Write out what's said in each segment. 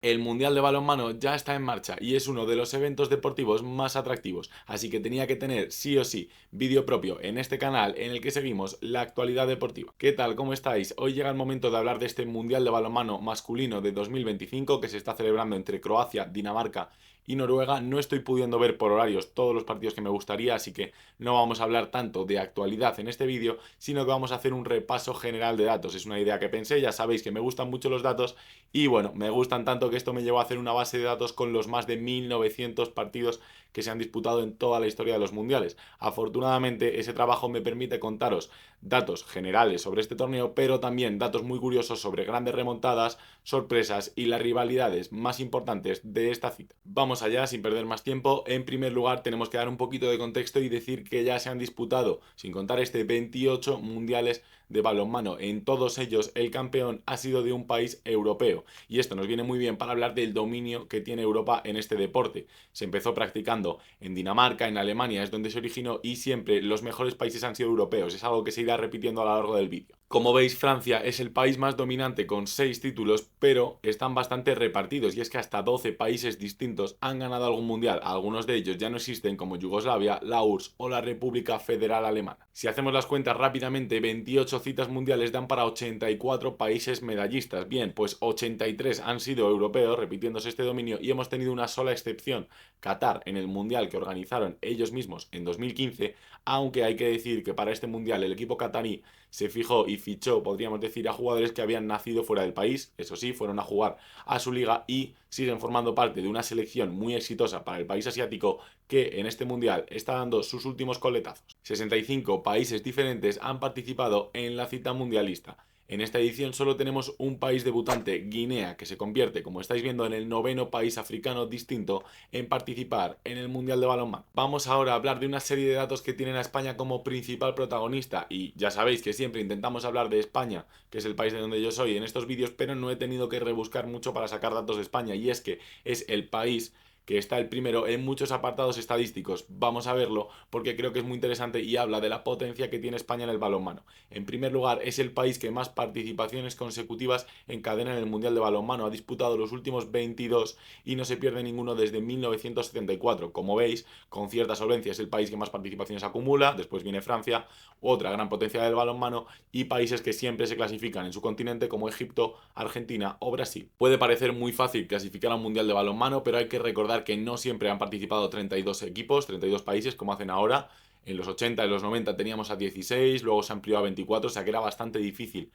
El Mundial de Balonmano ya está en marcha y es uno de los eventos deportivos más atractivos, así que tenía que tener sí o sí vídeo propio en este canal en el que seguimos la actualidad deportiva. ¿Qué tal? ¿Cómo estáis? Hoy llega el momento de hablar de este Mundial de Balonmano masculino de 2025 que se está celebrando entre Croacia, Dinamarca y Noruega. No estoy pudiendo ver por horarios todos los partidos que me gustaría, así que no vamos a hablar tanto de actualidad en este vídeo, sino que vamos a hacer un repaso general de datos. Es una idea que pensé, ya sabéis que me gustan mucho los datos y bueno, me gustan tanto que esto me llevó a hacer una base de datos con los más de 1900 partidos que se han disputado en toda la historia de los mundiales. Afortunadamente, ese trabajo me permite contaros datos generales sobre este torneo, pero también datos muy curiosos sobre grandes remontadas, sorpresas y las rivalidades más importantes de esta cita. Vamos allá, sin perder más tiempo. En primer lugar, tenemos que dar un poquito de contexto y decir que ya se han disputado, sin contar este, 28 mundiales de balonmano. En todos ellos, el campeón ha sido de un país europeo. Y esto nos viene muy bien para hablar del dominio que tiene Europa en este deporte. Se empezó practicando en Dinamarca, en Alemania es donde se originó y siempre los mejores países han sido europeos. Es algo que se irá repitiendo a lo largo del vídeo. Como veis, Francia es el país más dominante con 6 títulos, pero están bastante repartidos y es que hasta 12 países distintos han ganado algún mundial. Algunos de ellos ya no existen como Yugoslavia, la URSS o la República Federal Alemana. Si hacemos las cuentas rápidamente, 28 citas mundiales dan para 84 países medallistas. Bien, pues 83 han sido europeos, repitiéndose este dominio, y hemos tenido una sola excepción, Qatar, en el mundial que organizaron ellos mismos en 2015, aunque hay que decir que para este mundial el equipo qatarí se fijó y fichó, podríamos decir, a jugadores que habían nacido fuera del país. Eso sí, fueron a jugar a su liga y siguen formando parte de una selección muy exitosa para el país asiático que en este mundial está dando sus últimos coletazos. 65 países diferentes han participado en la cita mundialista. En esta edición solo tenemos un país debutante, Guinea, que se convierte, como estáis viendo, en el noveno país africano distinto en participar en el Mundial de Balonmano. Vamos ahora a hablar de una serie de datos que tienen a España como principal protagonista, y ya sabéis que siempre intentamos hablar de España, que es el país de donde yo soy, en estos vídeos, pero no he tenido que rebuscar mucho para sacar datos de España, y es que es el país que está el primero en muchos apartados estadísticos. Vamos a verlo porque creo que es muy interesante y habla de la potencia que tiene España en el balonmano. En primer lugar, es el país que más participaciones consecutivas encadena en el Mundial de Balonmano. Ha disputado los últimos 22 y no se pierde ninguno desde 1974. Como veis, con cierta solvencia es el país que más participaciones acumula. Después viene Francia, otra gran potencia del balonmano, y países que siempre se clasifican en su continente como Egipto, Argentina o Brasil. Puede parecer muy fácil clasificar a un Mundial de Balonmano, pero hay que recordar que no siempre han participado 32 equipos, 32 países como hacen ahora. En los 80 y los 90 teníamos a 16, luego se amplió a 24, o sea que era bastante difícil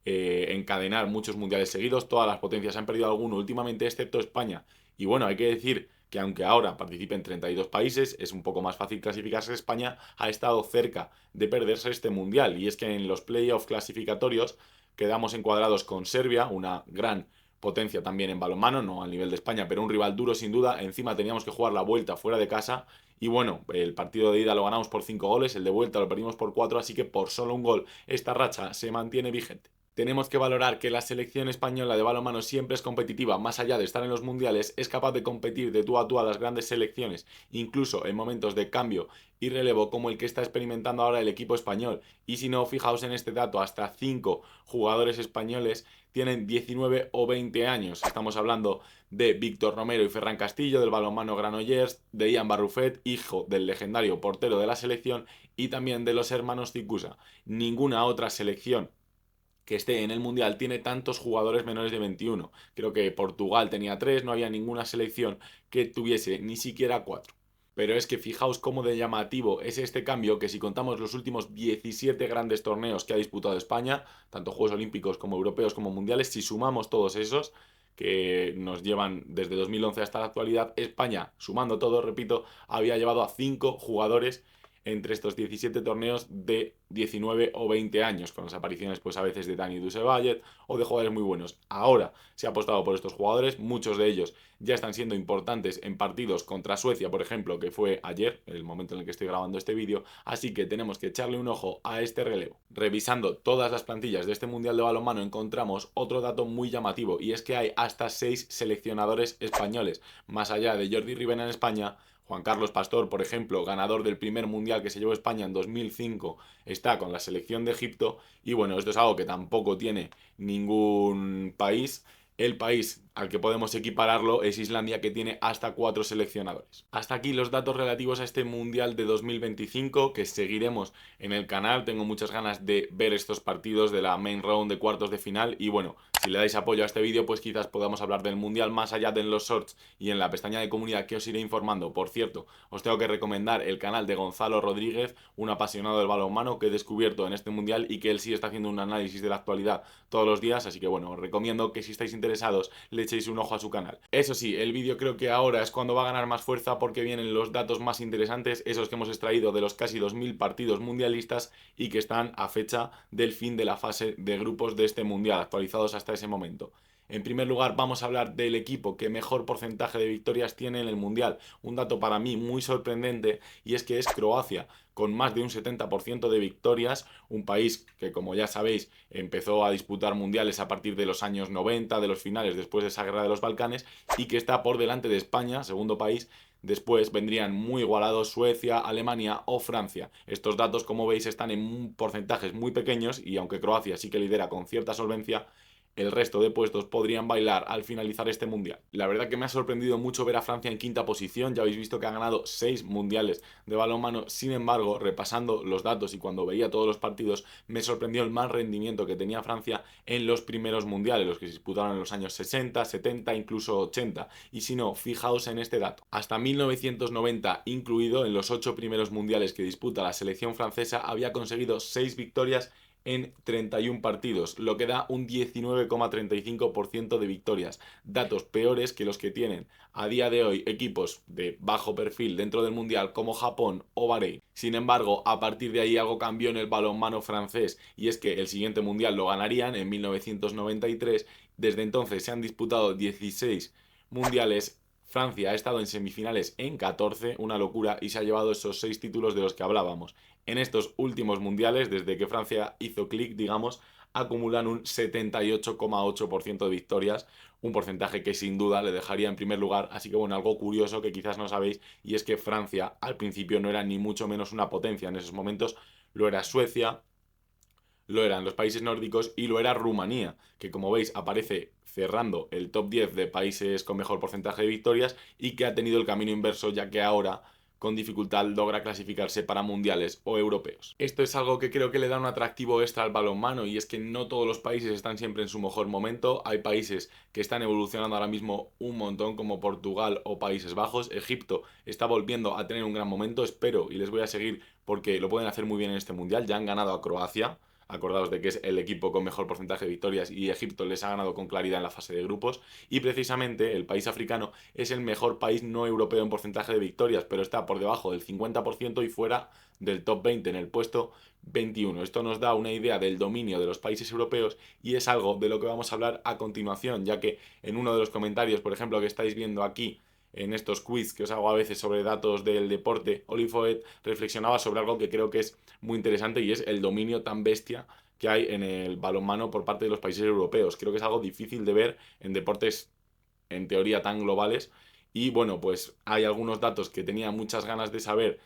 encadenar muchos mundiales seguidos. Todas las potencias han perdido alguno últimamente, excepto España. Y bueno, hay que decir que aunque ahora participen 32 países, es un poco más fácil clasificarse. España ha estado cerca de perderse este mundial, y es que en los playoffs clasificatorios quedamos encuadrados con Serbia, una gran potencia también en balonmano, no al nivel de España, pero un rival duro sin duda. Encima teníamos que jugar la vuelta fuera de casa y bueno, el partido de ida lo ganamos por 5 goles, el de vuelta lo perdimos por 4, así que por solo un gol esta racha se mantiene vigente. Tenemos que valorar que la selección española de balonmano siempre es competitiva, más allá de estar en los mundiales, es capaz de competir de tú a las grandes selecciones, incluso en momentos de cambio y relevo como el que está experimentando ahora el equipo español. Y si no, fijaos en este dato, hasta 5 jugadores españoles tienen 19 o 20 años. Estamos hablando de Víctor Romero y Ferran Castillo, del balonmano Granollers, de Ian Barrufet, hijo del legendario portero de la selección, y también de los hermanos Cicusa. Ninguna otra selección que esté en el Mundial tiene tantos jugadores menores de 21. Creo que Portugal tenía 3, no había ninguna selección que tuviese ni siquiera 4. Pero es que fijaos cómo de llamativo es este cambio, que si contamos los últimos 17 grandes torneos que ha disputado España, tanto Juegos Olímpicos como Europeos como Mundiales, si sumamos todos esos que nos llevan desde 2011 hasta la actualidad, España, sumando todo, repito, había llevado a 5 jugadores entre estos 17 torneos de 19 o 20 años, con las apariciones pues a veces de Dani Dusevallet o de jugadores muy buenos. Ahora se ha apostado por estos jugadores, muchos de ellos ya están siendo importantes en partidos contra Suecia, por ejemplo, que fue ayer, el momento en el que estoy grabando este vídeo, así que tenemos que echarle un ojo a este relevo. Revisando todas las plantillas de este Mundial de Balonmano encontramos otro dato muy llamativo, y es que hay hasta 6 seleccionadores españoles, más allá de Jordi Ribena en España. Juan Carlos Pastor, por ejemplo, ganador del primer mundial que se llevó España en 2005, está con la selección de Egipto. Y bueno, esto es algo que tampoco tiene ningún país. El país al que podemos equipararlo es Islandia, que tiene hasta 4 seleccionadores. Hasta aquí los datos relativos a este Mundial de 2025 que seguiremos en el canal. Tengo muchas ganas de ver estos partidos de la main round de cuartos de final y bueno, si le dais apoyo a este vídeo pues quizás podamos hablar del Mundial más allá de en los shorts y en la pestaña de comunidad que os iré informando. Por cierto, os tengo que recomendar el canal de Gonzalo Rodríguez, un apasionado del balonmano que he descubierto en este Mundial y que él sí está haciendo un análisis de la actualidad todos los días, así que bueno, os recomiendo que si estáis interesados le echéis un ojo a su canal. Eso sí, el vídeo creo que ahora es cuando va a ganar más fuerza porque vienen los datos más interesantes, esos que hemos extraído de los casi 2000 partidos mundialistas y que están a fecha del fin de la fase de grupos de este Mundial, actualizados hasta ese momento. En primer lugar, vamos a hablar del equipo que mejor porcentaje de victorias tiene en el Mundial. Un dato para mí muy sorprendente y es que es Croacia, con más de un 70% de victorias, un país que, como ya sabéis, empezó a disputar mundiales a partir de los años 90, de los finales después de esa guerra de los Balcanes, y que está por delante de España, segundo país. Después vendrían muy igualados Suecia, Alemania o Francia. Estos datos, como veis, están en porcentajes muy pequeños y aunque Croacia sí que lidera con cierta solvencia, el resto de puestos podrían bailar al finalizar este mundial. La verdad que me ha sorprendido mucho ver a Francia en quinta posición, ya habéis visto que ha ganado 6 mundiales de balonmano, sin embargo, repasando los datos y cuando veía todos los partidos, me sorprendió el mal rendimiento que tenía Francia en los primeros mundiales, los que se disputaron en los años 60, 70, incluso 80, y si no, fijaos en este dato. Hasta 1990 incluido, en los 8 primeros mundiales que disputa la selección francesa, había conseguido 6 victorias en 31 partidos, lo que da un 19,35% de victorias. Datos peores que los que tienen a día de hoy equipos de bajo perfil dentro del Mundial como Japón o Bahrein. Sin embargo, a partir de ahí algo cambió en el balonmano francés y es que el siguiente Mundial lo ganarían en 1993. Desde entonces se han disputado 16 mundiales. Francia ha estado en semifinales en 14, una locura, y se ha llevado esos 6 títulos de los que hablábamos. En estos últimos mundiales, desde que Francia hizo clic, digamos, acumulan un 78,8% de victorias, un porcentaje que sin duda le dejaría en primer lugar. Así que bueno, algo curioso que quizás no sabéis, y es que Francia al principio no era ni mucho menos una potencia. En esos momentos lo era Suecia, lo eran los países nórdicos y lo era Rumanía, que como veis aparece cerrando el top 10 de países con mejor porcentaje de victorias y que ha tenido el camino inverso, ya que ahora con dificultad logra clasificarse para mundiales o europeos. Esto es algo que creo que le da un atractivo extra al balonmano y es que no todos los países están siempre en su mejor momento. Hay países que están evolucionando ahora mismo un montón como Portugal o Países Bajos. Egipto está volviendo a tener un gran momento, espero, y les voy a seguir porque lo pueden hacer muy bien en este mundial. Ya han ganado a Croacia. Acordaos de que es el equipo con mejor porcentaje de victorias y Egipto les ha ganado con claridad en la fase de grupos. Y precisamente el país africano es el mejor país no europeo en porcentaje de victorias, pero está por debajo del 50% y fuera del top 20 en el puesto 21. Esto nos da una idea del dominio de los países europeos y es algo de lo que vamos a hablar a continuación, ya que en uno de los comentarios, por ejemplo, que estáis viendo aquí, en estos quiz que os hago a veces sobre datos del deporte, Olifoet reflexionaba sobre algo que creo que es muy interesante y es el dominio tan bestia que hay en el balonmano por parte de los países europeos. Creo que es algo difícil de ver en deportes en teoría tan globales y bueno, pues hay algunos datos que tenía muchas ganas de saber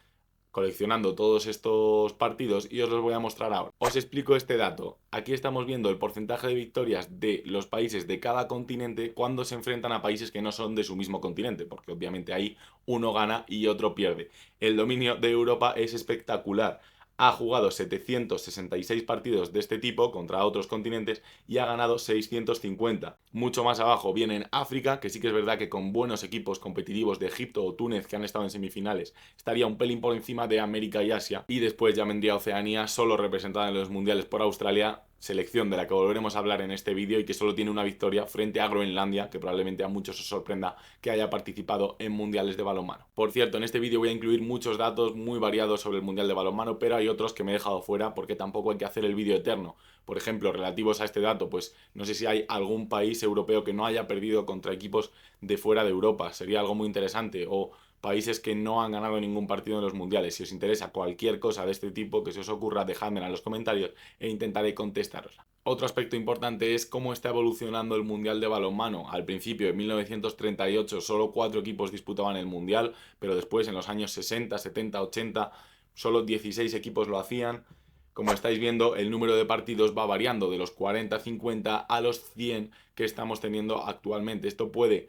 coleccionando todos estos partidos y os los voy a mostrar ahora. Os explico este dato. Aquí estamos viendo el porcentaje de victorias de los países de cada continente cuando se enfrentan a países que no son de su mismo continente, porque obviamente ahí uno gana y otro pierde. El dominio de Europa es espectacular. Ha jugado 766 partidos de este tipo contra otros continentes y ha ganado 650. Mucho más abajo viene África, que sí que es verdad que con buenos equipos competitivos de Egipto o Túnez que han estado en semifinales estaría un pelín por encima de América y Asia. Y después ya vendría Oceanía, solo representada en los mundiales por Australia, selección de la que volveremos a hablar en este vídeo y que solo tiene una victoria frente a Groenlandia, que probablemente a muchos os sorprenda que haya participado en mundiales de balonmano. Por cierto, en este vídeo voy a incluir muchos datos muy variados sobre el mundial de balonmano, pero hay otros que me he dejado fuera porque tampoco hay que hacer el vídeo eterno. Por ejemplo, relativos a este dato, pues no sé si hay algún país europeo que no haya perdido contra equipos de fuera de Europa, sería algo muy interesante, o países que no han ganado ningún partido en los mundiales. Si os interesa cualquier cosa de este tipo que se os ocurra, dejadmela en los comentarios e intentaré contestarosla. Otro aspecto importante es cómo está evolucionando el mundial de balonmano. Al principio, en 1938, solo 4 equipos disputaban el mundial, pero después, en los años 60, 70, 80, solo 16 equipos lo hacían. Como estáis viendo, el número de partidos va variando de los 40-50 a los 100 que estamos teniendo actualmente. Esto puede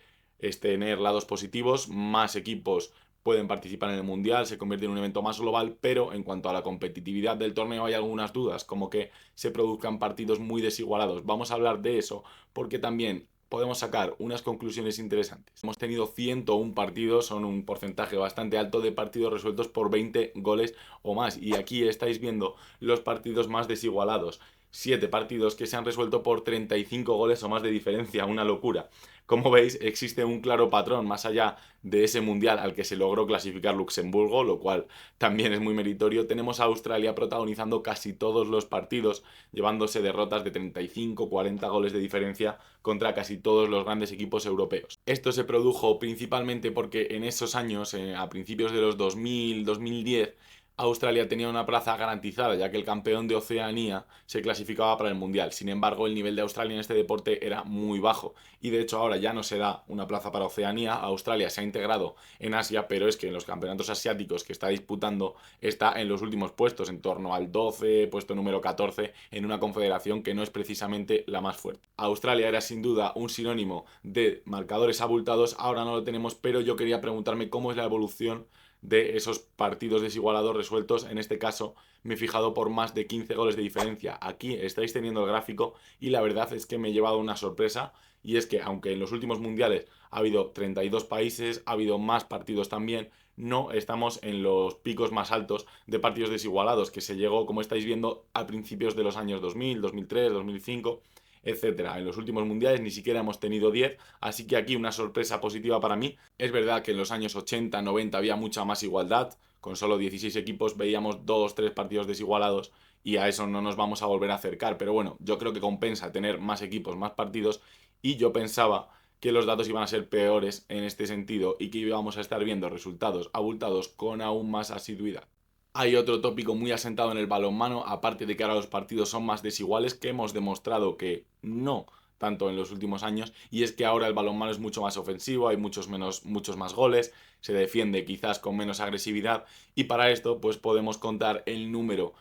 tener lados positivos, más equipos pueden participar en el Mundial, se convierte en un evento más global, pero en cuanto a la competitividad del torneo hay algunas dudas, como que se produzcan partidos muy desigualados. Vamos a hablar de eso porque también podemos sacar unas conclusiones interesantes. Hemos tenido 101 partidos, son un porcentaje bastante alto de partidos resueltos por 20 goles o más. Y aquí estáis viendo los partidos más desigualados. 7 partidos que se han resuelto por 35 goles o más de diferencia, una locura. Como veis, existe un claro patrón más allá de ese mundial al que se logró clasificar Luxemburgo, lo cual también es muy meritorio. Tenemos a Australia protagonizando casi todos los partidos, llevándose derrotas de 35-40 goles de diferencia contra casi todos los grandes equipos europeos. Esto se produjo principalmente porque en esos años, a principios de los 2000-2010, Australia tenía una plaza garantizada, ya que el campeón de Oceanía se clasificaba para el Mundial. Sin embargo, el nivel de Australia en este deporte era muy bajo. Y de hecho ahora ya no se da una plaza para Oceanía. Australia se ha integrado en Asia, pero es que en los campeonatos asiáticos que está disputando está en los últimos puestos, en torno al 12, puesto número 14, en una confederación que no es precisamente la más fuerte. Australia era sin duda un sinónimo de marcadores abultados, ahora no lo tenemos, pero yo quería preguntarme cómo es la evolución de esos partidos desigualados resueltos. En este caso me he fijado por más de 15 goles de diferencia. Aquí estáis teniendo el gráfico y la verdad es que me he llevado una sorpresa, y es que aunque en los últimos mundiales ha habido 32 países, ha habido más partidos también, no estamos en los picos más altos de partidos desigualados que se llegó, como estáis viendo, a principios de los años 2000, 2003, 2005, etcétera. En los últimos mundiales ni siquiera hemos tenido 10, así que aquí una sorpresa positiva para mí. Es verdad que en los años 80, 90 había mucha más igualdad, con solo 16 equipos veíamos 2-3 partidos desigualados y a eso no nos vamos a volver a acercar, pero bueno, yo creo que compensa tener más equipos, más partidos, y yo pensaba que los datos iban a ser peores en este sentido y que íbamos a estar viendo resultados abultados con aún más asiduidad. Hay otro tópico muy asentado en el balonmano, aparte de que ahora los partidos son más desiguales, que hemos demostrado que no tanto en los últimos años, y es que ahora el balonmano es mucho más ofensivo, hay muchos más goles, se defiende quizás con menos agresividad, y para esto pues podemos contar el número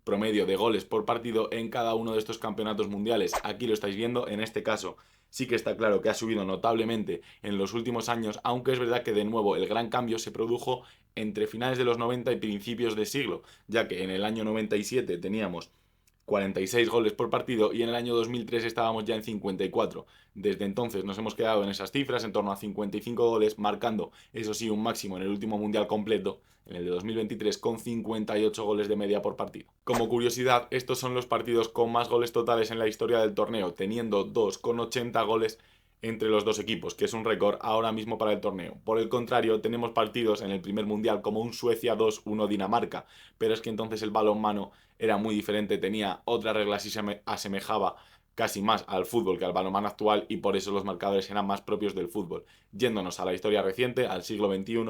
promedio de goles por partido en cada uno de estos campeonatos mundiales. Aquí lo estáis viendo, en este caso sí que está claro que ha subido notablemente en los últimos años, aunque es verdad que de nuevo el gran cambio se produjo entre finales de los 90 y principios de siglo, ya que en el año 97 teníamos 46 goles por partido y en el año 2003 estábamos ya en 54. Desde entonces nos hemos quedado en esas cifras, en torno a 55 goles, marcando, eso sí, un máximo en el último mundial completo, en el de 2023, con 58 goles de media por partido. Como curiosidad, estos son los partidos con más goles totales en la historia del torneo, teniendo 2 con 80 goles entre los dos equipos, que es un récord ahora mismo para el torneo. Por el contrario, tenemos partidos en el primer mundial como un Suecia 2-1 Dinamarca, pero es que entonces el balonmano era muy diferente, tenía otras reglas y se asemejaba casi más al fútbol que al balonmano actual, y por eso los marcadores eran más propios del fútbol. Yéndonos a la historia reciente, al siglo XXI,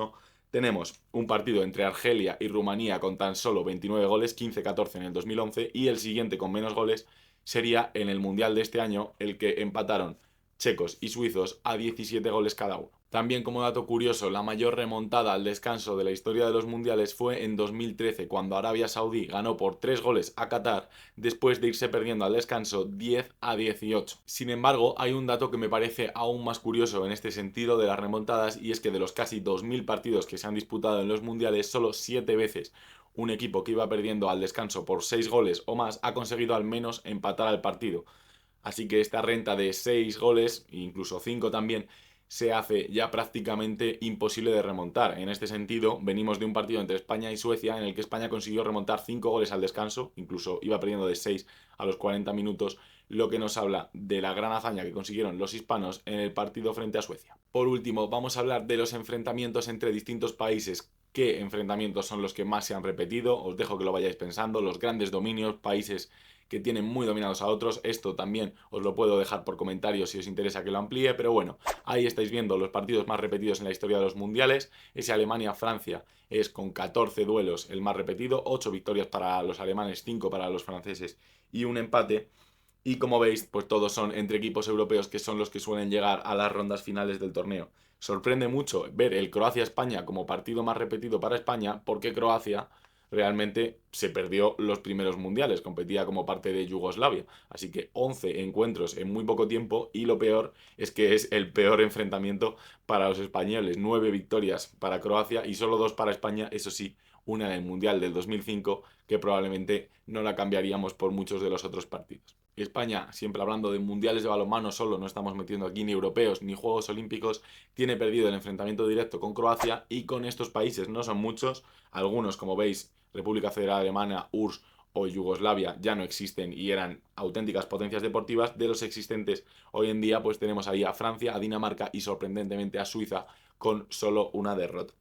tenemos un partido entre Argelia y Rumanía con tan solo 29 goles, 15-14 en el 2011, y el siguiente con menos goles sería en el Mundial de este año, el que empataron checos y suizos a 17 goles cada uno. También, como dato curioso, la mayor remontada al descanso de la historia de los mundiales fue en 2013, cuando Arabia Saudí ganó por 3 goles a Qatar después de irse perdiendo al descanso 10-18. Sin embargo, hay un dato que me parece aún más curioso en este sentido de las remontadas, y es que de los casi 2000 partidos que se han disputado en los mundiales, solo 7 veces un equipo que iba perdiendo al descanso por 6 goles o más ha conseguido al menos empatar al partido. Así que esta renta de 6 goles, incluso 5 también, se hace ya prácticamente imposible de remontar. En este sentido, venimos de un partido entre España y Suecia en el que España consiguió remontar 5 goles al descanso, incluso iba perdiendo de 6 a los 40 minutos, lo que nos habla de la gran hazaña que consiguieron los hispanos en el partido frente a Suecia. Por último, vamos a hablar de los enfrentamientos entre distintos países. ¿Qué enfrentamientos son los que más se han repetido? Os dejo que lo vayáis pensando. Los grandes dominios, países que tienen muy dominados a otros. Esto también os lo puedo dejar por comentarios si os interesa que lo amplíe, pero bueno, ahí estáis viendo los partidos más repetidos en la historia de los mundiales. Ese Alemania-Francia es con 14 duelos el más repetido, 8 victorias para los alemanes, 5 para los franceses y un empate. Y como veis, pues todos son entre equipos europeos, que son los que suelen llegar a las rondas finales del torneo. Sorprende mucho ver el Croacia-España como partido más repetido para España, porque Croacia, realmente se perdió los primeros mundiales, competía como parte de Yugoslavia, así que 11 encuentros en muy poco tiempo y lo peor es que es el peor enfrentamiento para los españoles, 9 victorias para Croacia y solo 2 para España, eso sí, una en el Mundial del 2005 que probablemente no la cambiaríamos por muchos de los otros partidos. España, siempre hablando de mundiales de balonmano solo, no estamos metiendo aquí ni europeos ni Juegos Olímpicos, tiene perdido el enfrentamiento directo con Croacia y con estos países, no son muchos, algunos como veis, República Federal Alemana, URSS o Yugoslavia ya no existen y eran auténticas potencias deportivas. De los existentes hoy en día, pues tenemos ahí a Francia, a Dinamarca y sorprendentemente a Suiza con solo una derrota.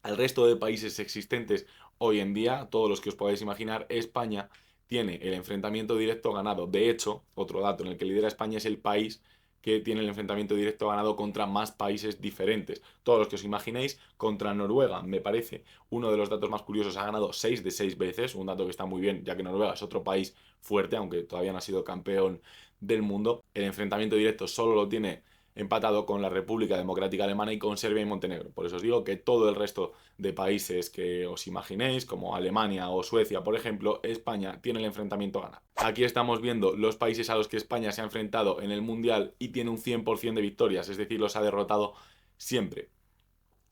Al resto de países existentes hoy en día, todos los que os podáis imaginar, España tiene el enfrentamiento directo ganado. De hecho, otro dato en el que lidera España es el país que tiene el enfrentamiento directo ganado contra más países diferentes. Todos los que os imaginéis, contra Noruega, me parece uno de los datos más curiosos, ha ganado 6 de 6 veces, un dato que está muy bien, ya que Noruega es otro país fuerte, aunque todavía no ha sido campeón del mundo. El enfrentamiento directo solo lo tiene empatado con la República Democrática Alemana y con Serbia y Montenegro. Por eso os digo que todo el resto de países que os imaginéis, como Alemania o Suecia, por ejemplo, España tiene el enfrentamiento ganado. Aquí estamos viendo los países a los que España se ha enfrentado en el Mundial y tiene un 100% de victorias, es decir, los ha derrotado siempre.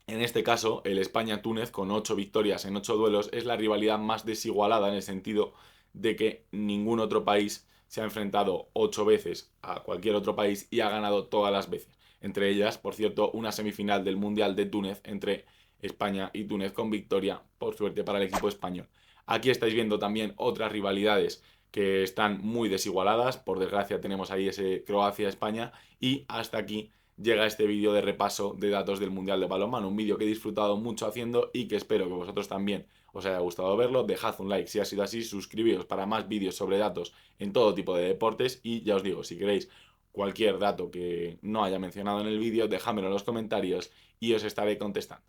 En este caso, el España-Túnez, con 8 victorias en 8 duelos, es la rivalidad más desigualada en el sentido de que ningún otro país se ha enfrentado 8 veces a cualquier otro país y ha ganado todas las veces. Entre ellas, por cierto, una semifinal del Mundial de Túnez entre España y Túnez con victoria, por suerte, para el equipo español. Aquí estáis viendo también otras rivalidades que están muy desigualadas. Por desgracia tenemos ahí ese Croacia-España y hasta aquí llega este vídeo de repaso de datos del Mundial de Balonmano, un vídeo que he disfrutado mucho haciendo y que espero que vosotros también os haya gustado verlo. Dejad un like si ha sido así, suscribíos para más vídeos sobre datos en todo tipo de deportes y ya os digo, si queréis cualquier dato que no haya mencionado en el vídeo, dejádmelo en los comentarios y os estaré contestando.